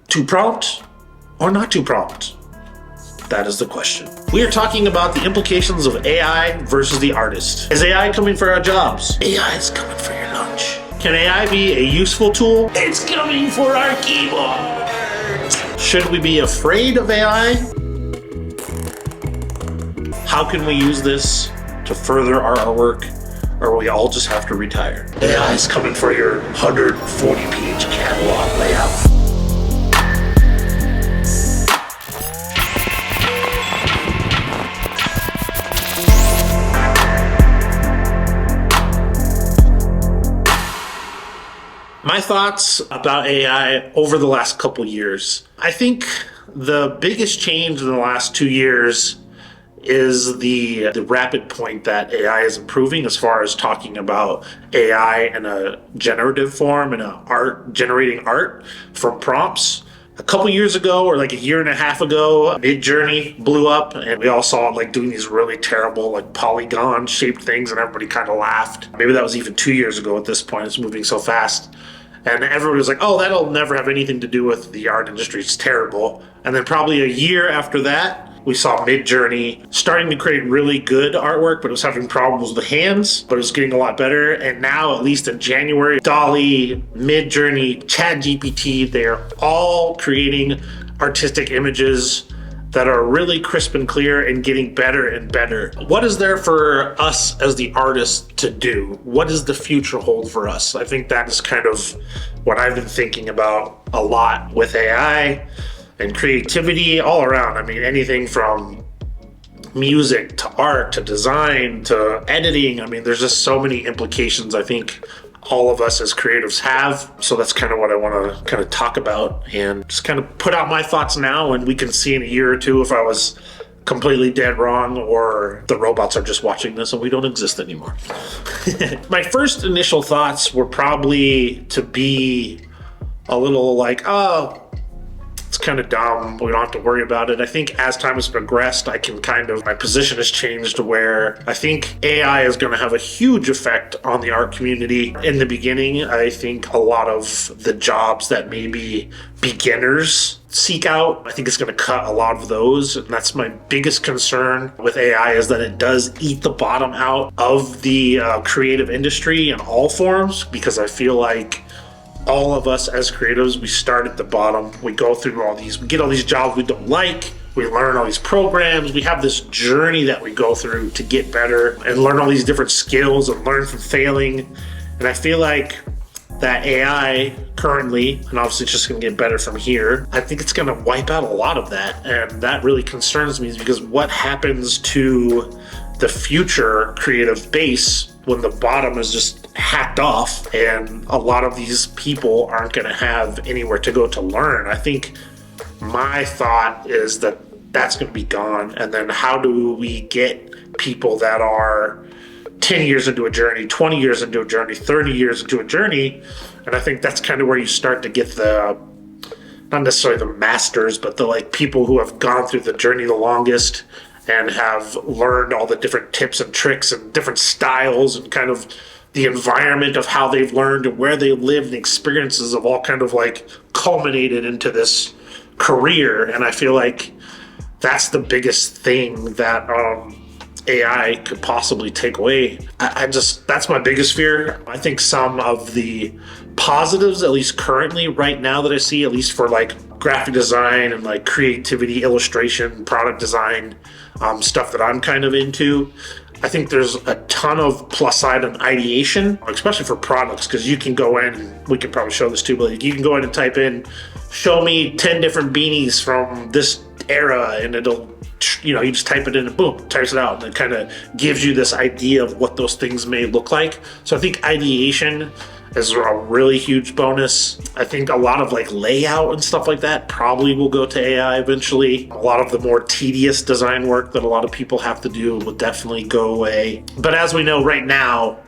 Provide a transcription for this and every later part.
Too prompt or not too prompt? That is the question. We are talking about the implications of AI versus the artist. Is AI coming for our jobs? AI is coming for your lunch. Can AI be a useful tool? It's coming for our keyboard. Should we be afraid of AI? How can we use this to further our artwork? Or will we all just have to retire? AI is coming for your 140-page catalog layout. My thoughts about AI over the last couple years. I think the biggest change in the last 2 years is the rapid point that AI is improving as far as talking about AI in a generative form and generating art from prompts. A couple years ago, or like a year and a half ago, Midjourney blew up and we all saw it like doing these really terrible like polygon shaped things and everybody kind of laughed. Maybe that was even 2 years ago at this point. It's moving so fast. And everybody was like, oh, that'll never have anything to do with the art industry. It's terrible. And then probably a year after that, we saw Midjourney starting to create really good artwork, but it was having problems with the hands, but it was getting a lot better. And now, at least in January, DALL-E, Midjourney, ChatGPT, they're all creating artistic images that are really crisp and clear and getting better and better. What is there for us as the artists to do? What does the future hold for us? I think that is kind of what I've been thinking about a lot with AI and creativity all around. I mean, anything from music to art to design to editing. I mean, there's just so many implications I think all of us as creatives have. So that's kind of what I want to kind of talk about and just kind of put out my thoughts now, and we can see in a year or two if I was completely dead wrong or the robots are just watching this and we don't exist anymore. My first initial thoughts were probably to be a little like, oh, it's kind of dumb. We don't have to worry about it. I think as time has progressed, my position has changed to where I think AI is going to have a huge effect on the art community. In the beginning, I think a lot of the jobs that maybe beginners seek out, I think it's going to cut a lot of those. And that's my biggest concern with AI, is that it does eat the bottom out of the creative industry in all forms, because I feel like all of us as creatives, we start at the bottom. We go through we get all these jobs we don't like. We learn all these programs. We have this journey that we go through to get better and learn all these different skills and learn from failing. And I feel like that AI currently, and obviously it's just going to get better from here, I think it's going to wipe out a lot of that. And that really concerns me, because what happens to the future creative base when the bottom is just hacked off and a lot of these people aren't going to have anywhere to go to learn? I think my thought is that that's going to be gone. And then how do we get people that are 10 years into a journey, 20 years into a journey, 30 years into a journey? And I think that's kind of where you start to get not necessarily the masters, but the like people who have gone through the journey the longest and have learned all the different tips and tricks and different styles and kind of the environment of how they've learned and where they lived and experiences have all kind of like culminated into this career. And I feel like that's the biggest thing that AI could possibly take away. That's my biggest fear. I think some of the positives, at least currently right now that I see, at least for like graphic design and like creativity, illustration, product design, stuff that I'm kind of into, I think there's a ton of plus side on ideation, especially for products, because you can go in, and we can probably show this too, but you can go in and type in, show me 10 different beanies from this era, and it'll, you just type it in and boom, types it out, and it kind of gives you this idea of what those things may look like. So I think ideation is a really huge bonus. I think a lot of like layout and stuff like that probably will go to AI eventually. A lot of the more tedious design work that a lot of people have to do will definitely go away. But as we know right now,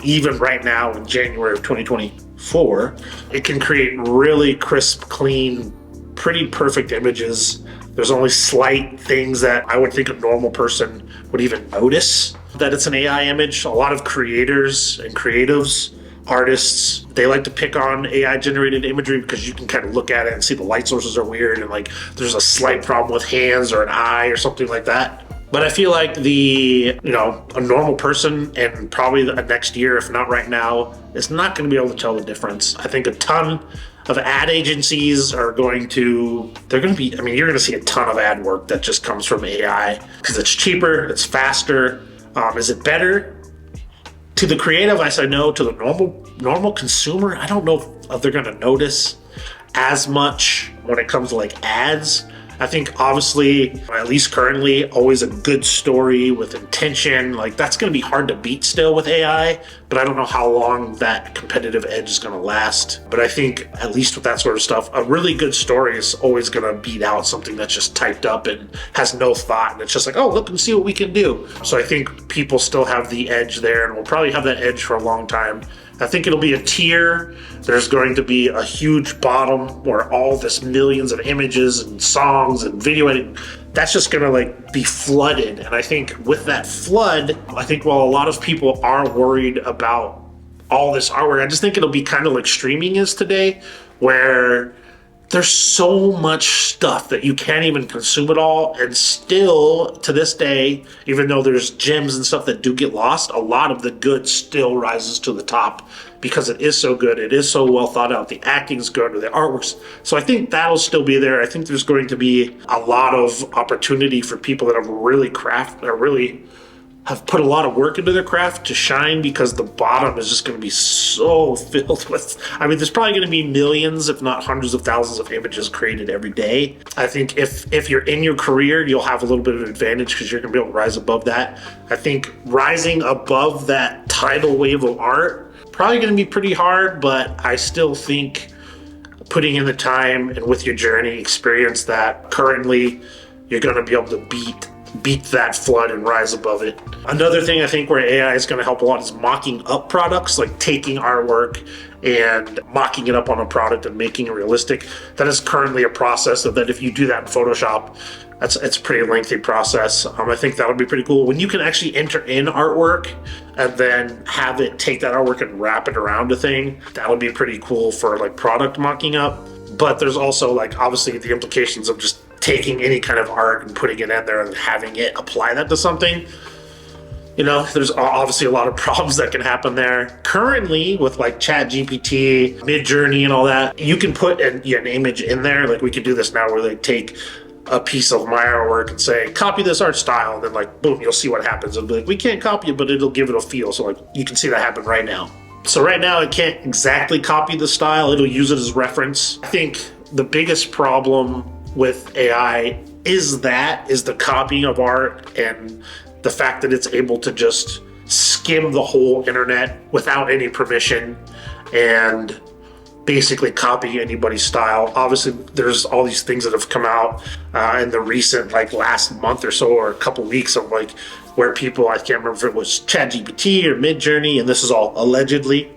even right now in January of 2024, it can create really crisp, clean, pretty perfect images. There's only slight things that I would think a normal person would even notice that it's an AI image. A lot of creators and creatives artists, they like to pick on AI generated imagery because you can kind of look at it and see the light sources are weird and like there's a slight problem with hands or an eye or something like that. But I feel like a normal person and probably the next year, if not right now, is not going to be able to tell the difference. I think a ton of ad agencies you're going to see a ton of ad work that just comes from AI because it's cheaper, it's faster. Is it better? To the creative, I say no. To the normal consumer, I don't know if they're going to notice as much when it comes to like ads. I think obviously, at least currently, always a good story with intention. Like that's going to be hard to beat still with AI, but I don't know how long that competitive edge is going to last. But I think at least with that sort of stuff, a really good story is always going to beat out something that's just typed up and has no thought. And it's just like, oh, look and see what we can do. So I think people still have the edge there and will probably have that edge for a long time. I think it'll be a tier. There's going to be a huge bottom where all this millions of images and songs and video editing, that's just going to like be flooded. And I think with that flood, while a lot of people are worried about all this artwork, I just think it'll be kind of like streaming is today, where there's so much stuff that you can't even consume it all. And still to this day, even though there's gems and stuff that do get lost, a lot of the good still rises to the top because it is so good. It is so well thought out. The acting's good, or the artwork's. So I think that'll still be there. I think there's going to be a lot of opportunity for people that have really have put a lot of work into their craft to shine, because the bottom is just going to be so filled with, there's probably going to be millions, if not hundreds of thousands of images created every day. I think if you're in your career, you'll have a little bit of an advantage because you're going to be able to rise above that. I think rising above that tidal wave of art, probably going to be pretty hard, but I still think putting in the time and with your journey experience that currently you're going to be able to beat that flood and rise above it. Another thing I think where AI is going to help a lot is mocking up products, like taking artwork and mocking it up on a product and making it realistic. That is currently a process that if you do that in Photoshop, it's a pretty lengthy process. I think that'll be pretty cool. When you can actually enter in artwork and then have it take that artwork and wrap it around a thing, that'll be pretty cool for like product mocking up. But there's also like obviously the implications of just taking any kind of art and putting it in there and having it apply that to something. There's obviously a lot of problems that can happen there. Currently, with like ChatGPT, Midjourney, and all that, you can put an image in there. Like we could do this now, where they take a piece of my artwork and say, copy this art style, and then like boom, you'll see what happens. It'll be like, we can't copy it, but it'll give it a feel. So like you can see that happen right now. So right now, it can't exactly copy the style. It'll use it as reference. I think the biggest problem with AI is the copying of art and the fact that it's able to just skim the whole internet without any permission and basically copy anybody's style. Obviously, there's all these things that have come out in the recent, like last month or so, or a couple weeks of like where people, I can't remember if it was ChatGPT or Midjourney, and this is all allegedly.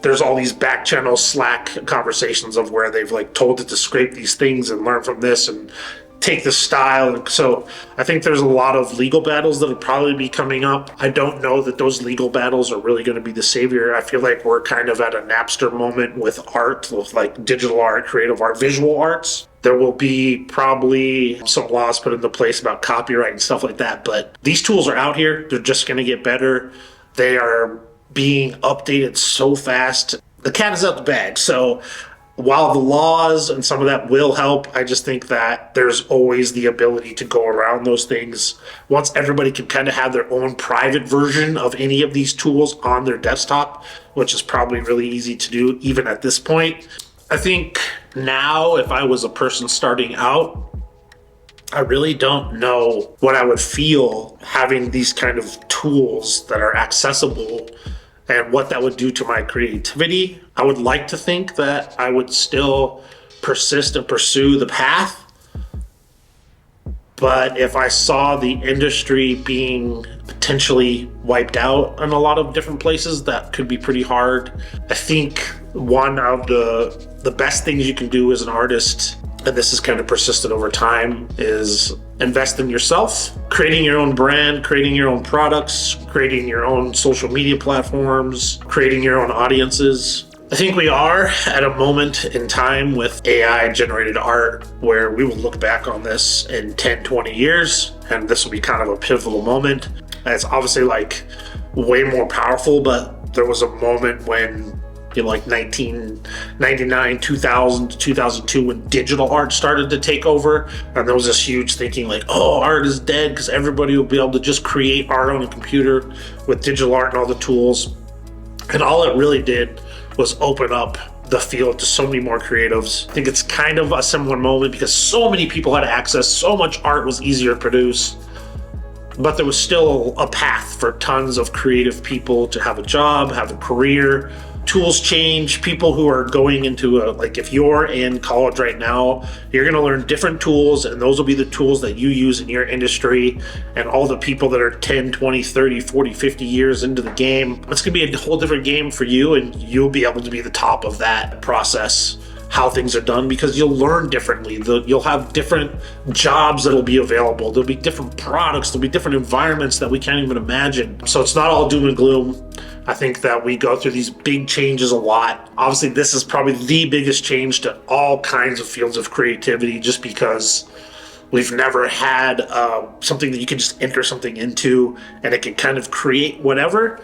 There's all these back channel Slack conversations of where they've like told it to scrape these things and learn from this and take the style. And so I think there's a lot of legal battles that'll probably be coming up. I don't know that those legal battles are really going to be the savior. I feel like we're kind of at a Napster moment with art, with like digital art, creative art, visual arts. There will be probably some laws put into place about copyright and stuff like that. But these tools are out here. They're just going to get better. They are being updated so fast. The cat is out the bag. So while the laws and some of that will help, I just think that there's always the ability to go around those things. Once everybody can kind of have their own private version of any of these tools on their desktop, which is probably really easy to do even at this point. I think now, if I was a person starting out, I really don't know what I would feel having these kind of tools that are accessible and what that would do to my creativity. I would like to think that I would still persist and pursue the path. But if I saw the industry being potentially wiped out in a lot of different places, that could be pretty hard. I think one of the best things you can do as an artist and this has kind of persisted over time, is invest in yourself, creating your own brand, creating your own products, creating your own social media platforms, creating your own audiences. I think we are at a moment in time with AI generated art where we will look back on this in 10, 20 years, and this will be kind of a pivotal moment. And it's obviously like way more powerful, but there was a moment when, you know, like 1999, 2000, 2002, when digital art started to take over, and there was this huge thinking like, oh, art is dead because everybody will be able to just create art on a computer with digital art and all the tools. And all it really did was open up the field to so many more creatives. I think it's kind of a similar moment because so many people had access, so much art was easier to produce, but there was still a path for tons of creative people to have a job, have a career. Tools change. People who are going into like if you're in college right now, you're going to learn different tools, and those will be the tools that you use in your industry. And all the people that are 10, 20, 30, 40, 50 years into the game, it's going to be a whole different game for you, and you'll be able to be the top of that process, how things are done, because you'll learn differently. You'll have different jobs that'll be available. There'll be different products. There'll be different environments that we can't even imagine. So it's not all doom and gloom. I think that we go through these big changes a lot. Obviously, this is probably the biggest change to all kinds of fields of creativity, just because we've never had something that you can just enter something into and it can kind of create whatever.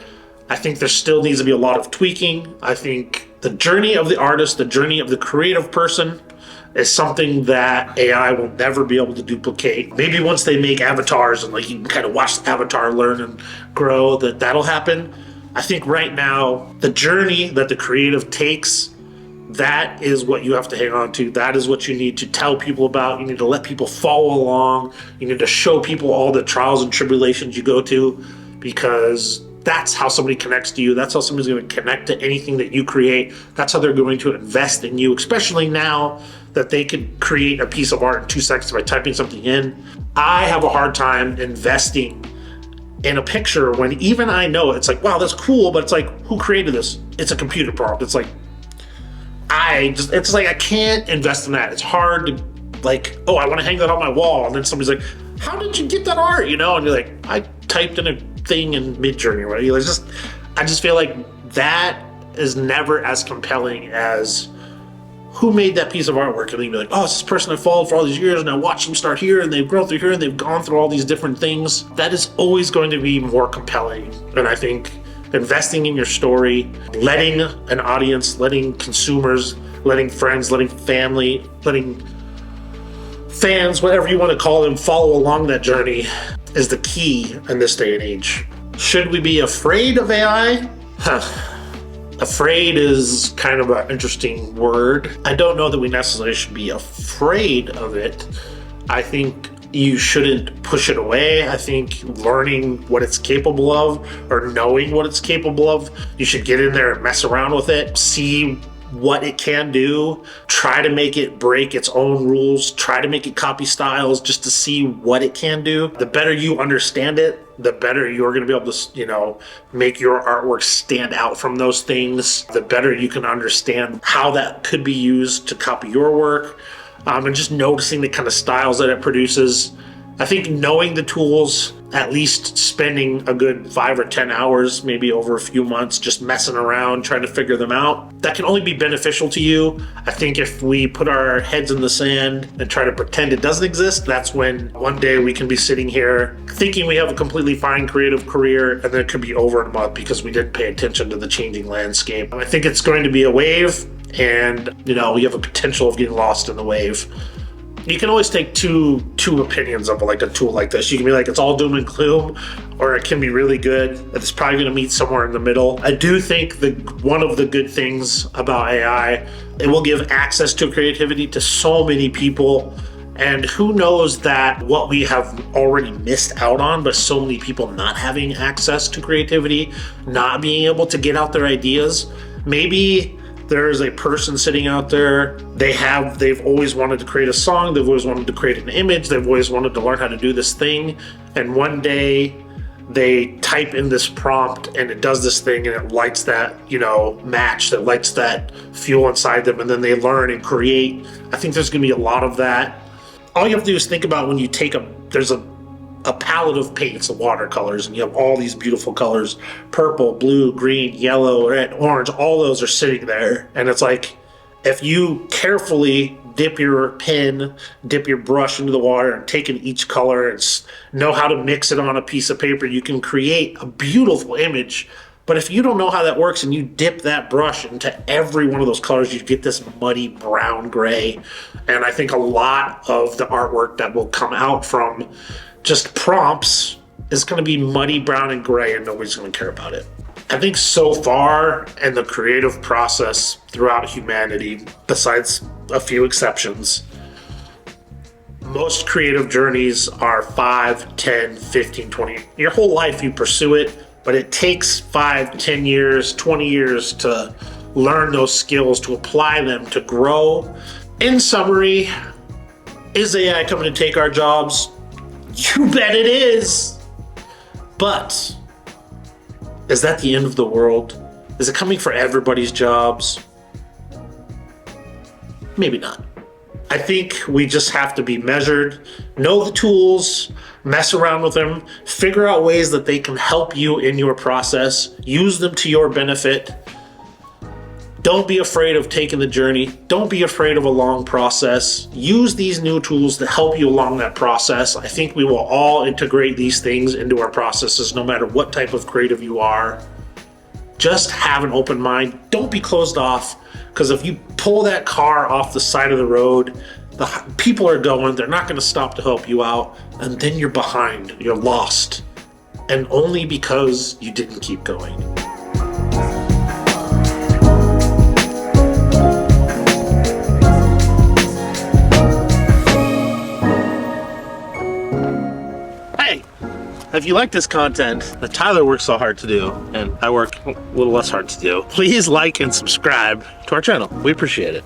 I think there still needs to be a lot of tweaking. I think the journey of the artist, the journey of the creative person is something that AI will never be able to duplicate. Maybe once they make avatars and like you can kind of watch the avatar learn and grow, that'll happen. I think right now, the journey that the creative takes, that is what you have to hang on to. That is what you need to tell people about. You need to let people follow along. You need to show people all the trials and tribulations you go to, because that's how somebody connects to you. That's how somebody's going to connect to anything that you create. That's how they're going to invest in you, especially now that they could create a piece of art in 2 seconds by typing something in. I have a hard time investing in a picture when even I know it's like, wow, that's cool, but it's like, who created this? It's a computer prompt. It's like, it's like I can't invest in that. It's hard to like, oh, I want to hang that on my wall, and then somebody's like, how did you get that art? You know, and you're like, I typed in a thing in Midjourney, right? I just feel like that is never as compelling as who made that piece of artwork. And then you'd be like, oh, it's this person I followed for all these years, and I watched them start here, and they've grown through here, and they've gone through all these different things. That is always going to be more compelling. And I think investing in your story, letting an audience, letting consumers, letting friends, letting family, letting fans, whatever you want to call them, follow along that journey is the key in this day and age. Should we be afraid of AI? Afraid is kind of an interesting word. I don't know that we necessarily should be afraid of it. I think you shouldn't push it away. I think learning what it's capable of, or knowing what it's capable of, you should get in there and mess around with it, see what it can do, try to make it break its own rules, try to make it copy styles just to see what it can do. The better you understand it, the better you're going to be able to, you know, make your artwork stand out from those things. The better you can understand how that could be used to copy your work, and just noticing the kind of styles that it produces. I think knowing the tools, at least spending a good 5 or 10 hours, maybe over a few months, just messing around, trying to figure them out, that can only be beneficial to you. I think if we put our heads in the sand and try to pretend it doesn't exist, that's when one day we can be sitting here thinking we have a completely fine creative career, and then it could be over in a month because we didn't pay attention to the changing landscape. I think it's going to be a wave, and, you know, we have a potential of getting lost in the wave. You can always take two opinions of like a tool like this. You can be like, it's all doom and gloom, or it can be really good. It's probably going to meet somewhere in the middle. I do think that one of the good things about AI, it will give access to creativity to so many people. And who knows that what we have already missed out on, but so many people not having access to creativity, not being able to get out their ideas. Maybe there's a person sitting out there, they've always wanted to create a song, they've always wanted to create an image, they've always wanted to learn how to do this thing, and one day they type in this prompt and it does this thing and it lights that, match that lights that fuel inside them, and then they learn and create. I think there's going to be a lot of that. All you have to do is think about when you take there's a palette of paints, of watercolors, and you have all these beautiful colors, purple, blue, green, yellow, red, orange, all those are sitting there. And it's like, if you carefully dip your pen, dip your brush into the water and take in each color and know how to mix it on a piece of paper, you can create a beautiful image. But if you don't know how that works and you dip that brush into every one of those colors, you get this muddy brown gray. And I think a lot of the artwork that will come out from just prompts is going to be muddy brown and gray, and nobody's going to care about it. I think so far in the creative process throughout humanity, besides a few exceptions, most creative journeys are 5, 10, 15, 20. Your whole life you pursue it, but it takes 5, 10 years, 20 years to learn those skills, to apply them, to grow. In summary, is AI coming to take our jobs? You bet it is. But is that the end of the world? Is it coming for everybody's jobs? Maybe not. I think we just have to be measured, know the tools, mess around with them, figure out ways that they can help you in your process, use them to your benefit. Don't be afraid of taking the journey. Don't be afraid of a long process. Use these new tools to help you along that process. I think we will all integrate these things into our processes, no matter what type of creative you are. Just have an open mind. Don't be closed off, because if you pull that car off the side of the road, the people are going, they're not going to stop to help you out, and then you're behind, you're lost, and only because you didn't keep going. If you like this content that Tyler works so hard to do, and I work a little less hard to do, please like and subscribe to our channel. We appreciate it.